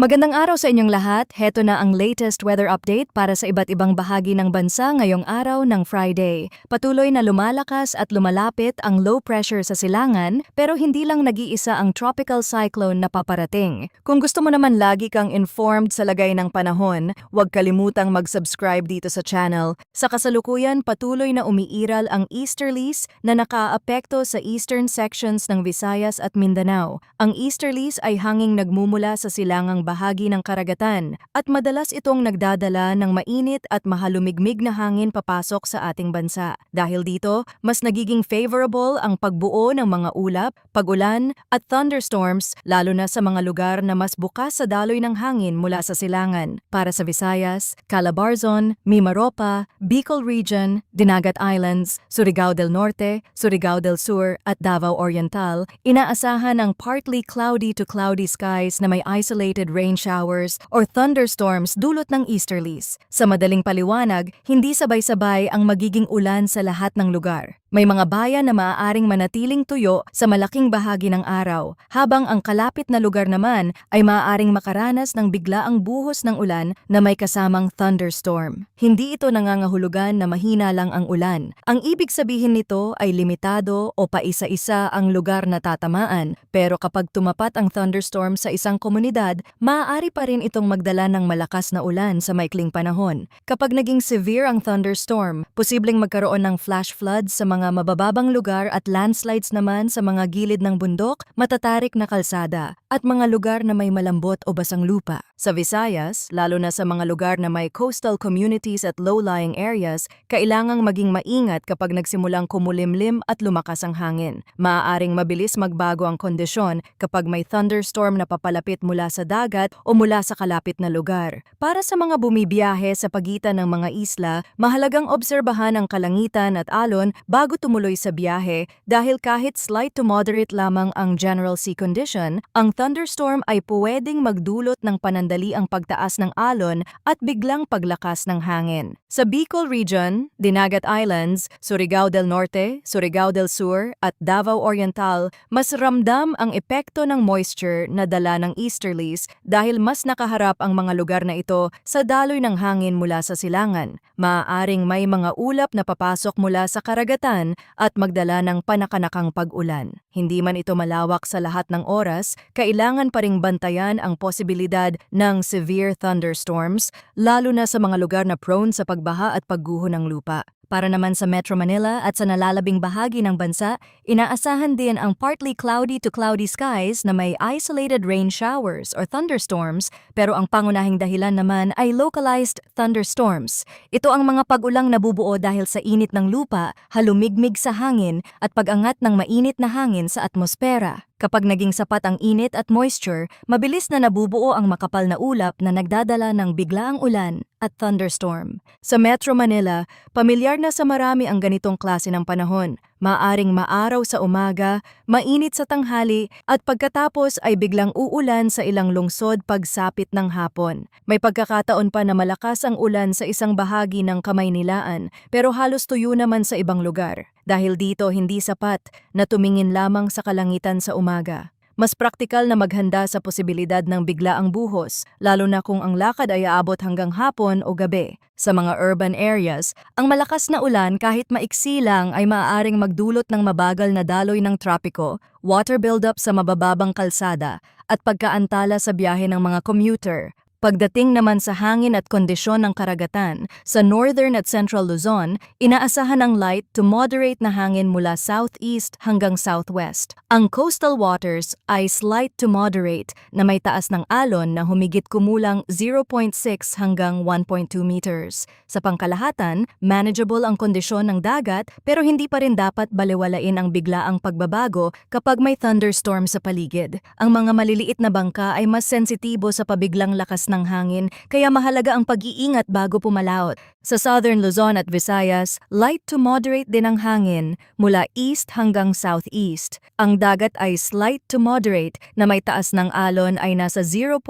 Magandang araw sa inyong lahat. Heto na ang latest weather update para sa iba't ibang bahagi ng bansa ngayong araw ng Friday. Patuloy na lumalakas at lumalapit ang low pressure sa silangan pero hindi lang nag-iisa ang tropical cyclone na paparating. Kung gusto mo naman lagi kang informed sa lagay ng panahon, huwag kalimutang mag-subscribe dito sa channel. Sa kasalukuyan, patuloy na umiiral ang easterlies na nakaapekto sa eastern sections ng Visayas at Mindanao. Ang easterlies ay hanging nagmumula sa silangang bahagi ng karagatan at madalas itong nagdadala ng mainit at mahalumigmig na hangin papasok sa ating bansa. Dahil dito, mas nagiging favorable ang pagbuo ng mga ulap, pag-ulan at thunderstorms lalo na sa mga lugar na mas bukas sa daloy ng hangin mula sa silangan. Para sa Visayas, Calabarzon, Mimaropa, Bicol Region, Dinagat Islands, Surigao del Norte, Surigao del Sur at Davao Oriental, inaasahan ang partly cloudy to cloudy skies na may isolated rain showers or thunderstorms dulot ng easterlies. Sa madaling paliwanag, hindi sabay-sabay ang magiging ulan sa lahat ng lugar. May mga bayan na maaaring manatiling tuyo sa malaking bahagi ng araw, habang ang kalapit na lugar naman ay maaaring makaranas ng biglaang buhos ng ulan na may kasamang thunderstorm. Hindi ito nangangahulugan na mahina lang ang ulan. Ang ibig sabihin nito ay limitado o paisa-isa ang lugar na tatamaan, pero kapag tumapat ang thunderstorm sa isang komunidad, maaari pa rin itong magdala ng malakas na ulan sa maikling panahon. Kapag naging severe ang thunderstorm, posibleng magkaroon ng flash floods sa mga mabababang lugar at landslides naman sa mga gilid ng bundok, matatarik na kalsada, at mga lugar na may malambot o basang lupa. Sa Visayas, lalo na sa mga lugar na may coastal communities at low-lying areas, kailangang maging maingat kapag nagsimulang kumulimlim at lumakas ang hangin. Maaaring mabilis magbago ang kondisyon kapag may thunderstorm na papalapit mula sa dagat o mula sa kalapit na lugar. Para sa mga bumibiyahe sa pagitan ng mga isla, mahalagang obserbahan ang kalangitan at alon bago tumuloy sa biyahe dahil kahit slight to moderate lamang ang general sea condition, ang thunderstorm ay pwedeng magdulot ng panandaliang pagtaas ng alon at biglang paglakas ng hangin. Sa Bicol Region, Dinagat Islands, Surigao del Norte, Surigao del Sur at Davao Oriental, mas ramdam ang epekto ng moisture na dala ng easterlies dahil mas nakaharap ang mga lugar na ito sa daloy ng hangin mula sa silangan. Maaaring may mga ulap na papasok mula sa karagatan at magdala ng panakanakang pag-ulan. Hindi man ito malawak sa lahat ng oras, kailangan pa ring bantayan ang posibilidad ng severe thunderstorms, lalo na sa mga lugar na prone sa pagbaha at pagguho ng lupa. Para naman sa Metro Manila at sa nalalabing bahagi ng bansa, inaasahan din ang partly cloudy to cloudy skies na may isolated rain showers or thunderstorms, pero ang pangunahing dahilan naman ay localized thunderstorms. Ito ang mga pag-ulang nabubuo dahil sa init ng lupa, halumigmig sa hangin at pag-angat ng mainit na hangin sa atmosfera. Kapag naging sapat ang init at moisture, mabilis na nabubuo ang makapal na ulap na nagdadala ng biglaang ulan at thunderstorm. Sa Metro Manila, pamilyar na sa marami ang ganitong klase ng panahon. Maaring maaraw sa umaga, mainit sa tanghali, at pagkatapos ay biglang uulan sa ilang lungsod pagsapit ng hapon. May pagkakataon pa na malakas ang ulan sa isang bahagi ng Kamaynilaan, pero halos tuyo naman sa ibang lugar. Dahil dito hindi sapat na tumingin lamang sa kalangitan sa umaga. Mas praktikal na maghanda sa posibilidad ng biglaang buhos, lalo na kung ang lakad ay aabot hanggang hapon o gabi. Sa mga urban areas, ang malakas na ulan kahit maiksi lang ay maaaring magdulot ng mabagal na daloy ng trapiko, water buildup sa mabababang kalsada, at pagkaantala sa biyahe ng mga commuter. Pagdating naman sa hangin at kondisyon ng karagatan, sa northern at central Luzon, inaasahan ang light to moderate na hangin mula southeast hanggang southwest. Ang coastal waters ay slight to moderate na may taas ng alon na humigit kumulang 0.6 hanggang 1.2 meters. Sa pangkalahatan, manageable ang kondisyon ng dagat pero hindi pa rin dapat balewalain ang biglaang pagbabago kapag may thunderstorm sa paligid. Ang mga maliliit na bangka ay mas sensitibo sa pabiglang lakas ng hangin, kaya mahalaga ang pag-iingat bago pumalaot. Sa Southern Luzon at Visayas, light to moderate din ang hangin mula east hanggang southeast. Ang dagat ay slight to moderate na may taas ng alon ay nasa 0.6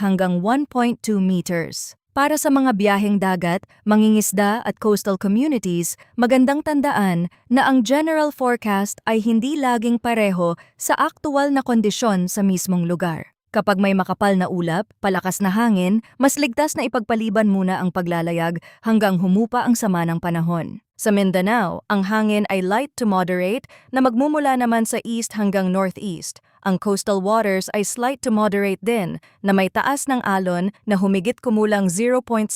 hanggang 1.2 meters. Para sa mga biyaheng dagat, mangingisda at coastal communities, magandang tandaan na ang general forecast ay hindi laging pareho sa aktual na kondisyon sa mismong lugar. Kapag may makapal na ulap, palakas na hangin, mas ligtas na ipagpaliban muna ang paglalayag hanggang humupa ang sama ng panahon. Sa Mindanao, ang hangin ay light to moderate na magmumula naman sa east hanggang northeast. Ang coastal waters ay slight to moderate din na may taas ng alon na humigit kumulang 0.6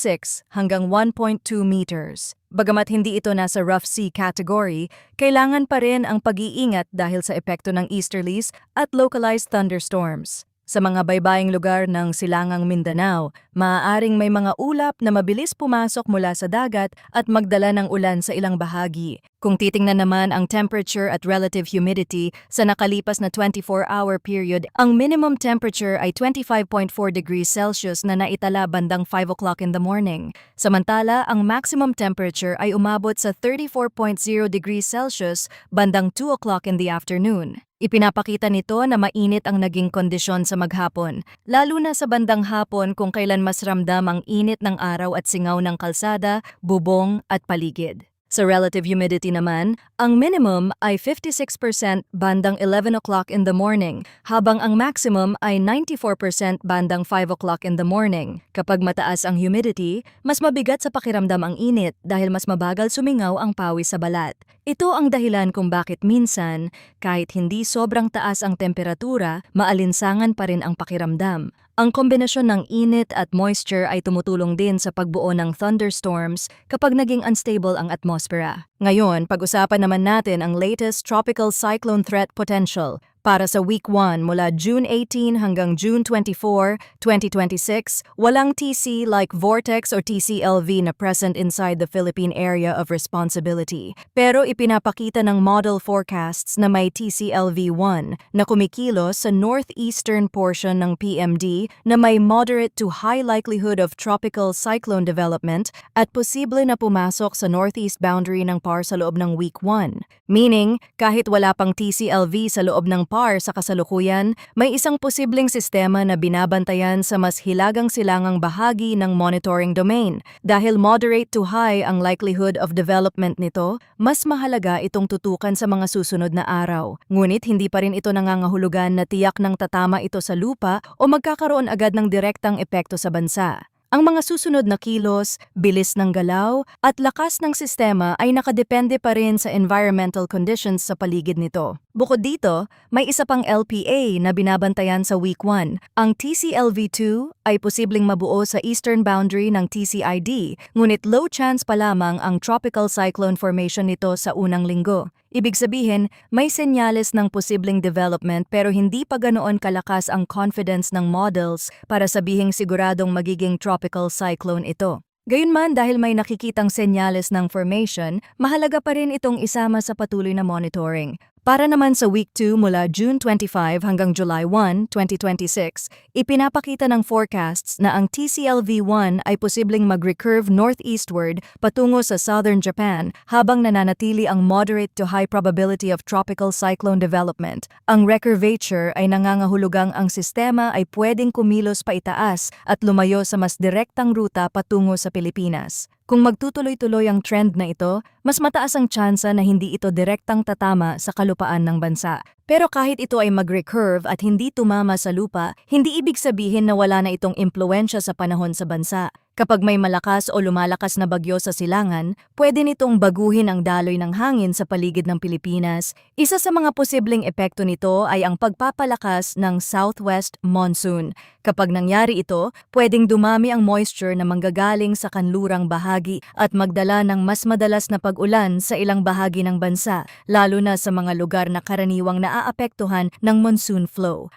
hanggang 1.2 meters. Bagamat hindi ito nasa rough sea category, kailangan pa rin ang pag-iingat dahil sa epekto ng easterlies at localized thunderstorms. Sa mga baybaying lugar ng Silangang Mindanao, maaaring may mga ulap na mabilis pumasok mula sa dagat at magdala ng ulan sa ilang bahagi. Kung titingnan naman ang temperature at relative humidity sa nakalipas na 24-hour period, ang minimum temperature ay 25.4 degrees Celsius na naitala bandang 5 o'clock in the morning. Samantala, ang maximum temperature ay umabot sa 34.0 degrees Celsius bandang 2 o'clock in the afternoon. Ipinapakita nito na mainit ang naging kondisyon sa maghapon, lalo na sa bandang hapon kung kailan mas ramdam ang init ng araw at singaw ng kalsada, bubong at paligid. Sa relative humidity naman, ang minimum ay 56% bandang 11 o'clock in the morning, habang ang maximum ay 94% bandang 5 o'clock in the morning. Kapag mataas ang humidity, mas mabigat sa pakiramdam ang init dahil mas mabagal sumingaw ang pawis sa balat. Ito ang dahilan kung bakit minsan, kahit hindi sobrang taas ang temperatura, maalinsangan pa rin ang pakiramdam. Ang kombinasyon ng init at moisture ay tumutulong din sa pagbuo ng thunderstorms kapag naging unstable ang atmosfera. Ngayon, pag-usapan naman natin ang latest tropical cyclone threat potential. Para sa Week 1 mula June 18 hanggang June 24, 2026, walang TC like vortex or TCLV na present inside the Philippine Area of Responsibility. Pero ipinapakita ng model forecasts na may TCLV-1 na kumikilos sa northeastern portion ng PMD na may moderate to high likelihood of tropical cyclone development at posible na pumasok sa northeast boundary ng PAR sa loob ng Week 1. Meaning, kahit wala pang TCLV sa loob ng PAR sa kasalukuyan, may isang posibleng sistema na binabantayan sa mas hilagang silangang bahagi ng monitoring domain. Dahil moderate to high ang likelihood of development nito, mas mahalaga itong tutukan sa mga susunod na araw. Ngunit hindi pa rin ito nangangahulugan na tiyak ng tatama ito sa lupa o magkakaroon agad ng direktang epekto sa bansa. Ang mga susunod na kilos, bilis ng galaw, at lakas ng sistema ay nakadepende pa rin sa environmental conditions sa paligid nito. Bukod dito, may isa pang LPA na binabantayan sa Week 1. Ang TCLV-2 ay posibleng mabuo sa eastern boundary ng TCID, ngunit low chance pa lamang ang tropical cyclone formation nito sa unang linggo. Ibig sabihin, may senyales ng posibleng development pero hindi pa ganoon kalakas ang confidence ng models para sabihing siguradong magiging tropical cyclone ito. Gayunman dahil may nakikitang senyales ng formation, mahalaga pa rin itong isama sa patuloy na monitoring. Para naman sa Week 2 mula June 25 hanggang July 1, 2026, ipinapakita ng forecasts na ang TCLV-1 ay posibleng mag-recurve northeastward patungo sa southern Japan habang nananatili ang moderate to high probability of tropical cyclone development. Ang recurvature ay nangangahulugang ang sistema ay pwedeng kumilos paitaas at lumayo sa mas direktang ruta patungo sa Pilipinas. Kung magtutuloy-tuloy ang trend na ito, mas mataas ang tsansa na hindi ito direktang tatama sa kalupaan ng bansa. Pero kahit ito ay mag-recurve at hindi tumama sa lupa, hindi ibig sabihin na wala na itong impluensya sa panahon sa bansa. Kapag may malakas o lumalakas na bagyo sa silangan, pwede nitong baguhin ang daloy ng hangin sa paligid ng Pilipinas. Isa sa mga posibleng epekto nito ay ang pagpapalakas ng southwest monsoon. Kapag nangyari ito, pwedeng dumami ang moisture na manggagaling sa kanlurang bahagi at magdala ng mas madalas na pag-ulan sa ilang bahagi ng bansa, lalo na sa mga lugar na karaniwang naaapektuhan ng monsoon flow.